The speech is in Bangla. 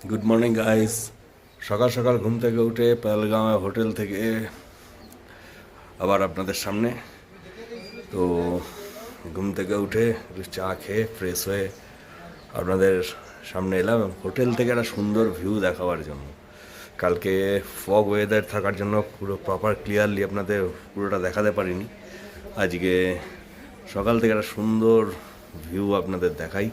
Good morning guys. সকাল সকাল ঘুম থেকে উঠে পেহেলগাঁও হোটেল থেকে আবার আপনাদের সামনে। তো ঘুম থেকে উঠে একটু চা খেয়ে ফ্রেশ হয়ে আপনাদের সামনে এলাম হোটেল থেকে একটা সুন্দর ভিউ দেখাবার জন্য। কালকে ফগ ওয়েদার থাকার জন্য পুরো প্রপার ক্লিয়ারলি আপনাদের পুরোটা দেখাতে পারিনি। আজকে সকাল থেকে একটা সুন্দর ভিউ আপনাদের দেখাই।